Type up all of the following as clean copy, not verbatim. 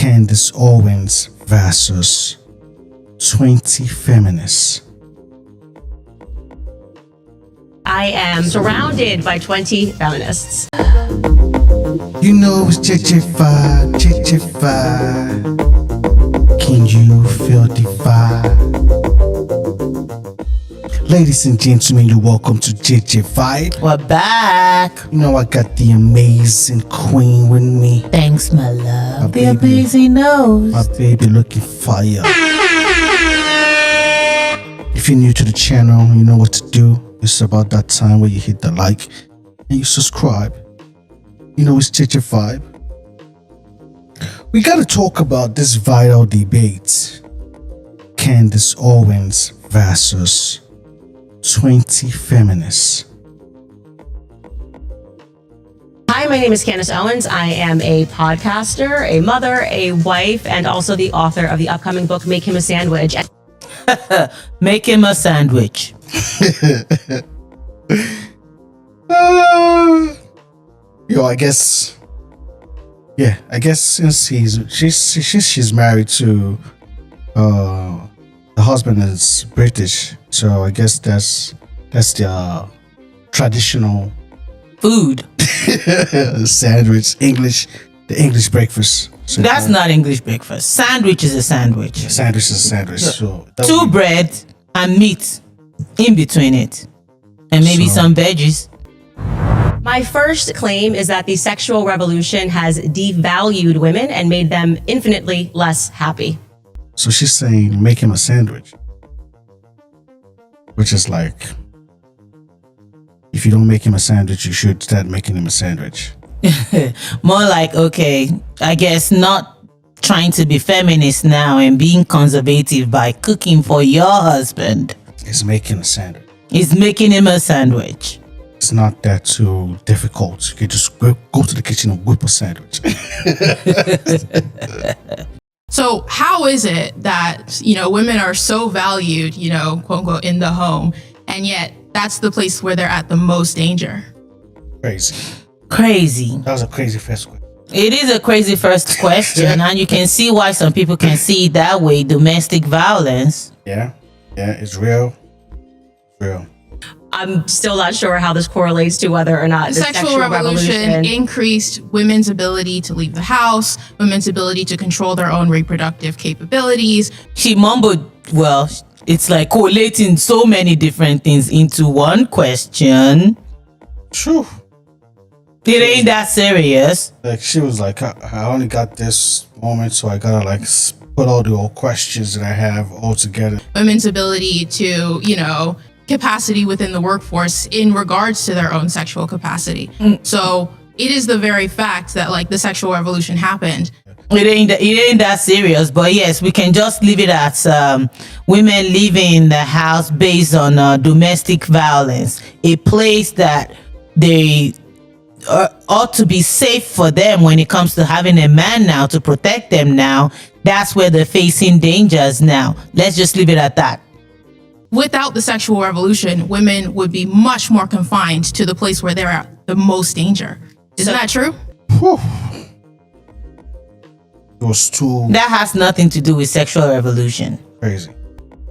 Candace Owens versus 20 feminists. I am surrounded by 20 feminists. You know it's JEJE VIBE, JEJE VIBE. Can you feel the vibe? Ladies and gentlemen, you're welcome to JEJE VIBE. We're back. You know I got the amazing queen with me. Thanks, my love. My The baby. amazing nose. My baby looking fire. If you're new to the channel, you know what to do. It's about that time where you hit the like and you subscribe. You know it's JEJE VIBE. We gotta talk about this vital debate. Candace Owens versus 20 feminists. Hi, my name is Candace Owens. I am a podcaster, a mother, a wife, and also the author of the upcoming book, Make Him a Sandwich. Make him a sandwich. I guess since she's married to the husband is British, so I guess that's their traditional Food. sandwich, the English breakfast. So That's not English breakfast. Sandwich is a sandwich. sandwich is a sandwich. So that Two would be- bread and meat in between it. And maybe So- some veggies. My first claim is that the sexual revolution has devalued women and made them infinitely less happy. So she's saying make him a sandwich, which is like, if you don't make him a sandwich, you should start making him a sandwich. More like, okay, I guess not trying to be feminist now and being conservative by cooking for your husband. It's making a sandwich. Is making him a sandwich. It's not that too difficult. You can just go to the kitchen and whip a sandwich. So how is it that, women are so valued, quote unquote, in the home, and yet that's the place where they're at the most danger? Crazy. Crazy. That was a crazy first question. It is a crazy first question, and you can see why some people can see it that way. Domestic violence. Yeah, it's real. Real. I'm still not sure how this correlates to whether or not The sexual revolution increased women's ability to leave the house, women's ability to control their own reproductive capabilities. She mumbled, well, it's like collating so many different things into one question. Phew. It ain't that serious. Like she was like, I only got this moment, so I gotta like put all the old questions that I have all together. Women's ability to, capacity within the workforce in regards to their own sexual capacity. So it is the very fact that like the sexual revolution happened. It ain't that serious, but yes, we can just leave it at women living in the house based on domestic violence, a place that they ought to be safe for them when it comes to having a man now to protect them now. That's where they're facing dangers now. Let's just leave it at that. Without the sexual revolution, women would be much more confined to the place where they're at the most danger. Isn't that true? Whew. It was too That has nothing to do with sexual revolution. crazy.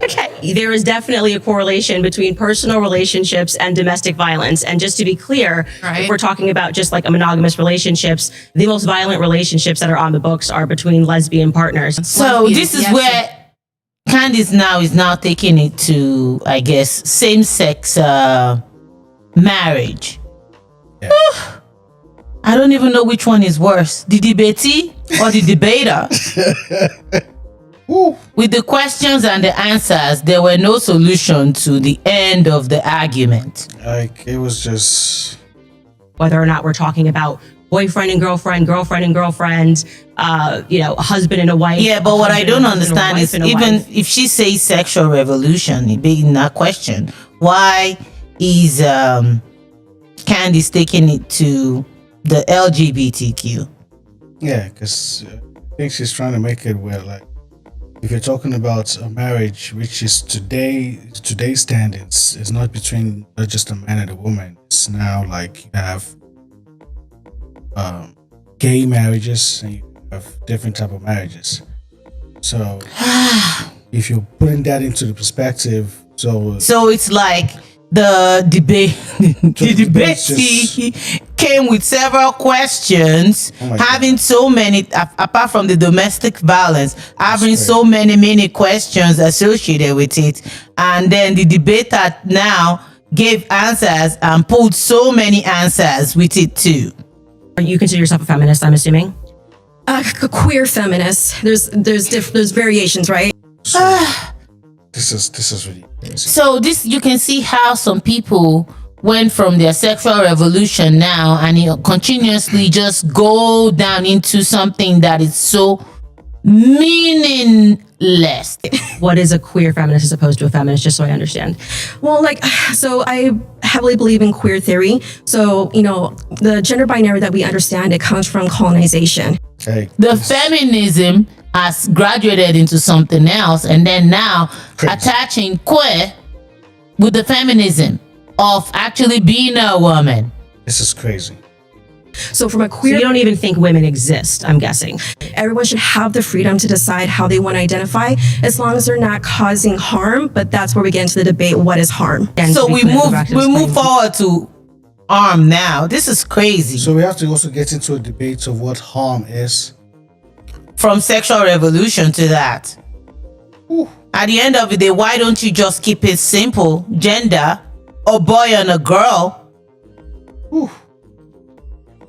Okay, there is definitely a correlation between personal relationships and domestic violence. And just to be clear, Right. if we're talking about just like a monogamous relationships, the most violent relationships that are on the books are between lesbian partners. So this is Yes. where Candice now is now taking it to, I guess, same-sex marriage. Yeah. I don't even know which one is worse, the debatee or the debater. Woo. With the questions and the answers, there were no solution to the end of the argument. Like it was just Whether or not we're talking about boyfriend and girlfriend, a husband and a wife. Yeah, but what I don't understand is and a even wife. if she says sexual revolution, it being that question, why is Candice taking it to the LGBTQ? yeah, because I think she's trying to make it where like if you're talking about a marriage, which is today's standards, it's not between not just a man and a woman. It's now like you have gay marriages and you of different type of marriages. So if you're putting that into the perspective, so it's like the debate the debate came with several questions, having so many apart from the domestic violence, having so many questions associated with it, and then the debater now gave answers and pulled so many answers with it too. You consider yourself a feminist, I'm assuming? A queer feminist. There's variations, right? This is really crazy. So this, you can see how some people went from their sexual revolution now and it continuously just go down into something that is so meaningless. What is a queer feminist as opposed to a feminist, just so I understand? Well, so I heavily believe in queer theory. So, the gender binary that we understand, it comes from colonization. Okay. The feminism has graduated into something else, and then now attaching queer with the feminism of actually being a woman. This is crazy. So from a queer, So you don't even think women exist, I'm guessing. everyone should have the freedom to decide how they want to identify, as long as they're not causing harm. But that's where we get into the debate: what is harm? And So to be we clear, go move back to we move explain- forward to arm now. This is crazy. So we have to also get into a debate of what harm is. From sexual revolution to that. Ooh. At the end of the day, why don't you just keep it simple? Gender, a boy and a girl. Ooh.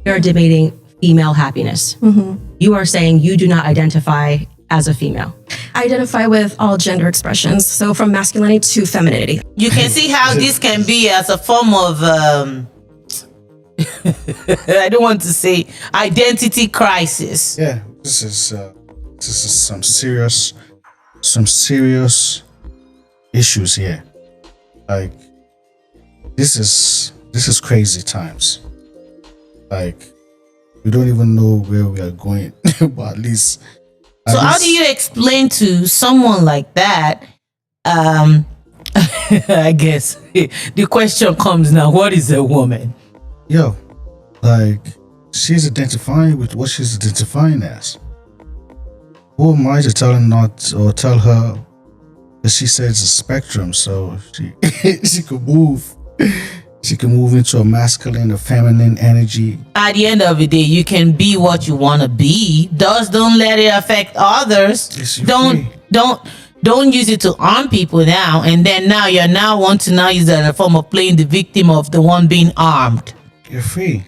We are debating female happiness. You are saying you do not identify as a female. I identify with all gender expressions, so from masculinity to femininity. You can see how this can be as a form of I don't want to say identity crisis. Yeah, this is some serious issues here. Like this is crazy times. Like we don't even know where we are going, but at least. So how do you explain to someone like that? I guess the question comes now: what is a woman? Yo, like she's identifying with what she's identifying as. Who am I to tell her that she says it's a spectrum, so she she could move into a masculine or feminine energy. At the end of the day, you can be what you want to be. Don't let it affect others. Yes, you're Don't use it to harm people now, and then now you want to use it as a form of playing the victim of the one being harmed. You're free.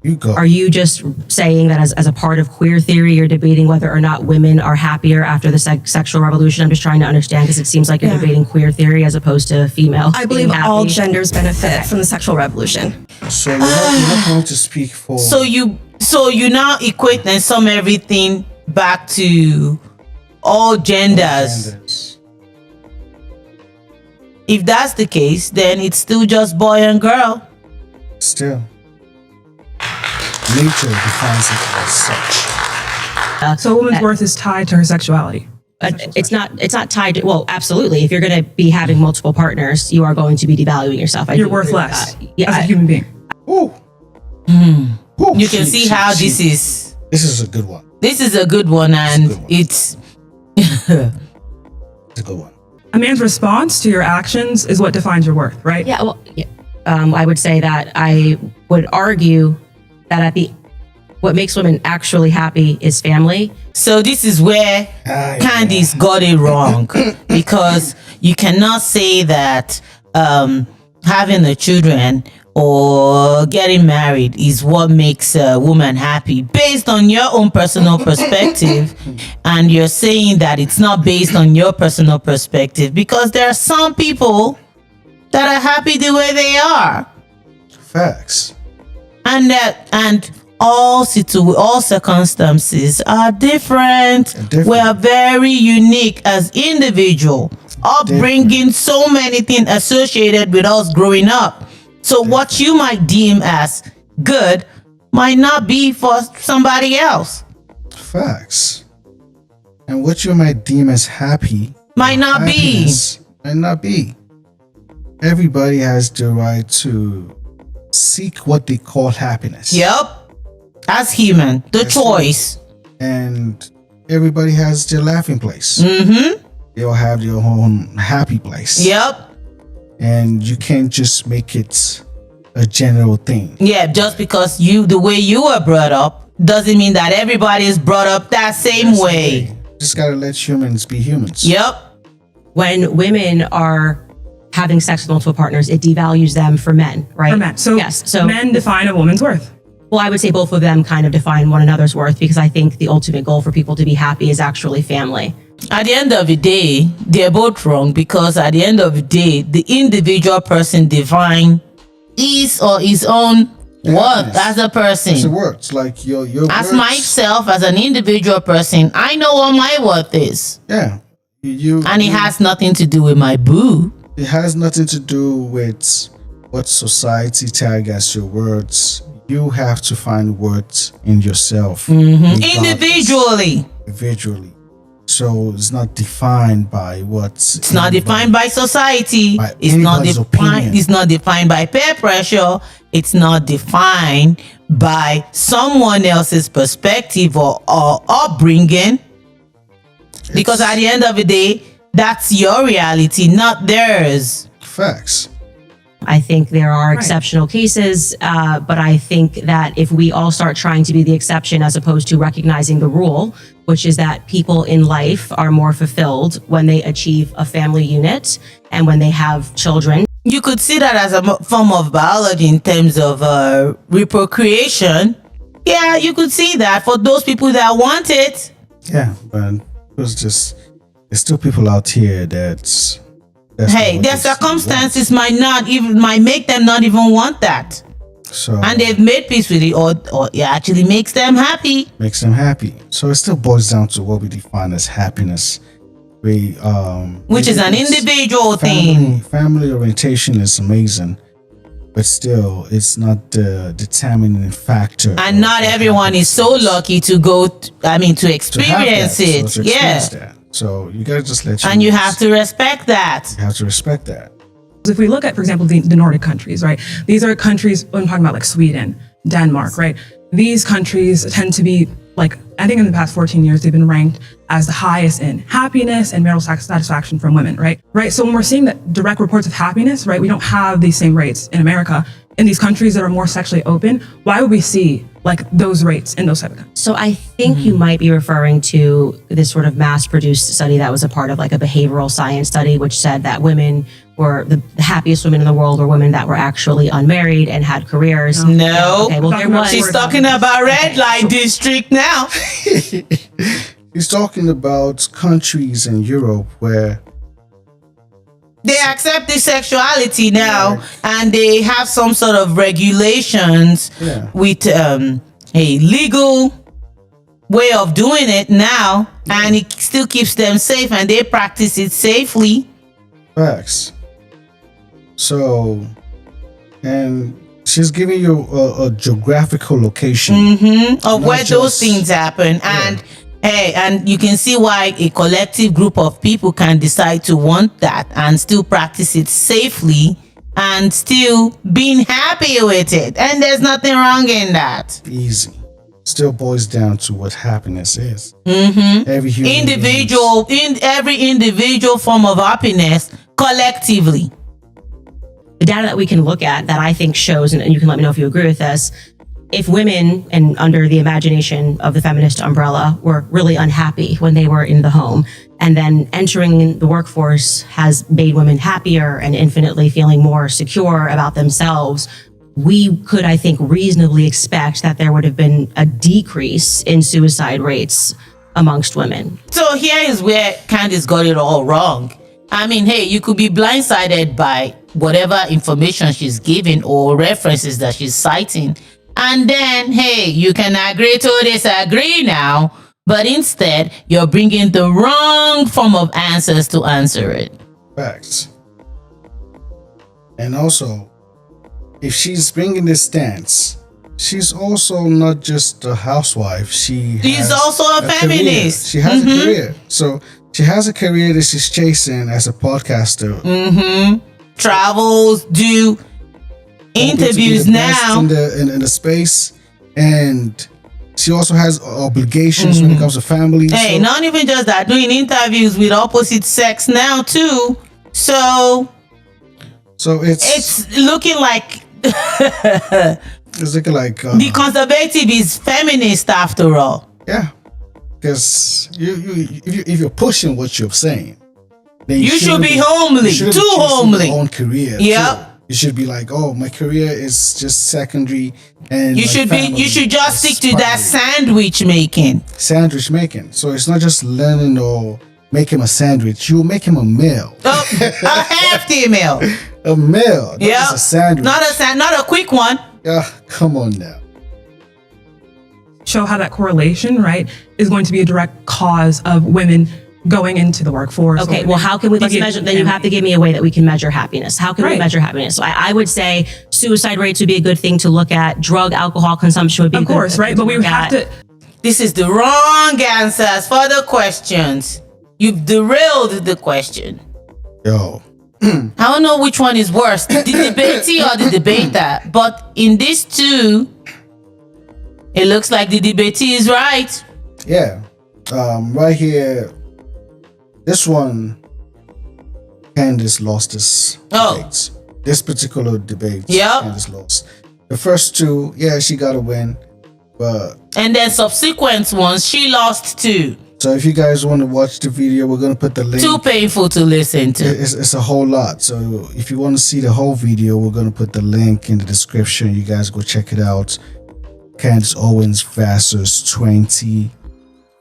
You go. Are you just saying that as a part of queer theory, you're debating whether or not women are happier after the sexual revolution? I'm just trying to understand, because it seems like you're debating queer theory as opposed to female. I believe being all happy. genders benefit from the sexual revolution. So you're not going to speak for. So you now equate and sum everything back to all genders. If that's the case, then it's still just boy and girl. Still, nature defines it as such. So a woman's worth is tied to her sexuality. It's not tied to, well, absolutely. If you're going to be having multiple partners, you are going to be devaluing yourself. You're worth less as a human being. Ooh. Ooh, You can see how this is. This is a good one. This is a good one, and it's. It's a good one. A man's response to your actions is what defines your worth, right? Yeah, well, I would say that I would argue that what makes women actually happy is family. So this is where Candice got it wrong, because you cannot say that having a children or getting married is what makes a woman happy based on your own personal perspective, and you're saying that it's not based on your personal perspective, because there are some people that are happy the way they are, Facts. and all circumstances are different. We are very unique as individual, upbringing, so many things associated with us growing up. So what you might deem as good might not be for somebody else. Facts. And what you might deem as happy Might not be. might not be. Everybody has the right to seek what they call happiness. Yep. As human, the choice. And everybody has their laughing place. They all have their own happy place. Yep. And you can't just make it a general thing. Yeah, just because the way you were brought up doesn't mean that everybody is brought up that same way. Just gotta let humans be humans. Yep. When women are having sex with multiple partners, it devalues them for men, right? For men. So, yes. So men define a woman's worth. well, I would say both of them kind of define one another's worth, because I think the ultimate goal for people to be happy is actually family. At the end of the day, they're both wrong, because at the end of the day, the individual person define his or his own worth as a person. As it works, like your As words, myself, as an individual person, I know what my worth is. Yeah. And it has nothing to do with my boo. It has nothing to do with what society tag as your words. You have to find words in yourself. Individually. Individually. So it's not defined by what's... It's not defined by society. By It's not anybody's defined. opinion. It's not defined by peer pressure. It's not defined by someone else's perspective or upbringing. Because at the end of the day, that's your reality, not theirs. Facts. I think there are exceptional cases, but I think that if we all start trying to be the exception as opposed to recognizing the rule, which is that people in life are more fulfilled when they achieve a family unit and when they have children. You could see that as a form of biology in terms of reprocreation. Yeah, you could see that for those people that want it. Yeah, but there's still people out here that's Hey, their circumstances might make them not even want that. So And they've made peace with it, or it actually makes them happy. makes them happy. So it still boils down to what we define as happiness. Which is an individual thing. Family orientation is amazing, but still, it's not the determining factor. And not everyone is so lucky to to experience it. Yeah. So you gotta just let And you have to respect that. You have to respect that. If we look at, for example, the Nordic countries, right? These are countries, I'm talking about like Sweden, Denmark, right? These countries tend to be like, I think in the past 14 years, they've been ranked as the highest in happiness and marital satisfaction from women, right? Right. So when we're seeing that direct reports of happiness, right, we don't have these same rates in America. In these countries that are more sexually open, why would we see like those rates in those type of countries? So I think you might be referring to this sort of mass-produced study that was a part of like a behavioral science study, which said that women were the happiest women in the world were women that were actually unmarried and had careers. No. Okay, well, there was. She's talking about red light district now. He's talking about countries in Europe where They accept the sexuality now, and they have some sort of regulations with a legal way of doing it now, and it still keeps them safe, and they practice it safely. facts. So, and she's giving you a geographical location Of Not where those just- things happen. And and you can see why a collective group of people can decide to want that and still practice it safely and still being happy with it. And there's nothing wrong in that. easy. Still boils down to what happiness is. Every human In every individual form of happiness collectively. The data that we can look at that I think shows, and you can let me know if you agree with this, if women, and under the imagination of the feminist umbrella, were really unhappy when they were in the home, and then entering the workforce has made women happier and infinitely feeling more secure about themselves, we could, I think, reasonably expect that there would have been a decrease in suicide rates amongst women. So here is where Candace got it all wrong. I mean, hey, you could be blindsided by whatever information she's giving or references that she's citing. And then, hey, you can agree to disagree now, but instead, you're bringing the wrong form of answers to answer it. Facts. And also, if she's bringing this stance, she's also not just a housewife. She's also a feminist. Career. She has a career. So she has a career that she's chasing as a podcaster. Travels, do interviews to be the best now. in the space, and she also has obligations when it comes to family. Hey, so, not even just that, doing interviews with opposite sex now too. So it's looking like it's looking like the conservative is feminist after all. yeah, because if you're pushing what you're saying, then You should be you homely, shouldn't too be choosing homely. your own career. Yep. too. You should be like, oh, my career is just secondary, and You my should family you should just is stick to that primary. sandwich making. Sandwich making. So it's not just learning or make him a sandwich. You make him a meal. Oh, a hefty meal. A meal. Not Yeah. just a sandwich. Not a quick one. Yeah, come on now. Show how that correlation, right, is going to be a direct cause of women going into the workforce. Okay, well, how can we, let's measure, then you have to give me a way that we can measure happiness. How can we Right. measure happiness? So I would say suicide rates would be a good thing to look at. Drug, alcohol consumption would be Of a good course, thing right? But we look have at. to. This is the wrong answers for the questions. You've derailed the question. Yo. I don't know which one is worse, the debatee or the debater. But in these two, it looks like the debatee is right. Yeah. Right here. This one, Candace lost this debate. This particular debate, Yep. Candace lost. The first two, yeah, she got a win. But And then subsequent ones, she lost too. so if you guys want to watch the video, we're gonna put the link. Too painful to listen to. It's a whole lot. So if you want to see the whole video, we're gonna put the link in the description. You guys go check it out. Candace Owens versus 20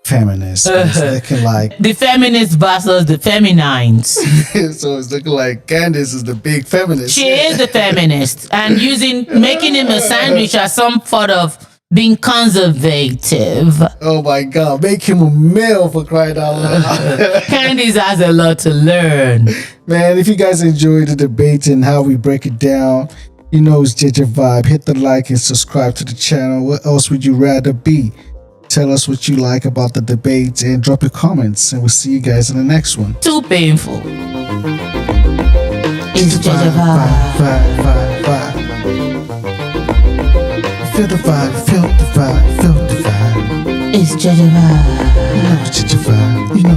feminists. And it's looking like The feminists versus the feminines. so it's looking like Candace is the big feminist. She is the feminist and making him a sandwich as some sort of being conservative. Oh my God, make him a male for crying out loud. Candice has a lot to learn. Man, if you guys enjoyed the debate and how we break it down, you know it's JEJE Vibe. Hit the like and subscribe to the channel. What else would you rather be? Tell us what you like about the debate and drop your comments. And we'll see you guys in the next one. Too painful. It's JEJE Vibe. Vibe. Feel the vibe, feel the vibe, feel the vibe. It's JEJE Vibe. You know it's JEJE Vibe. You know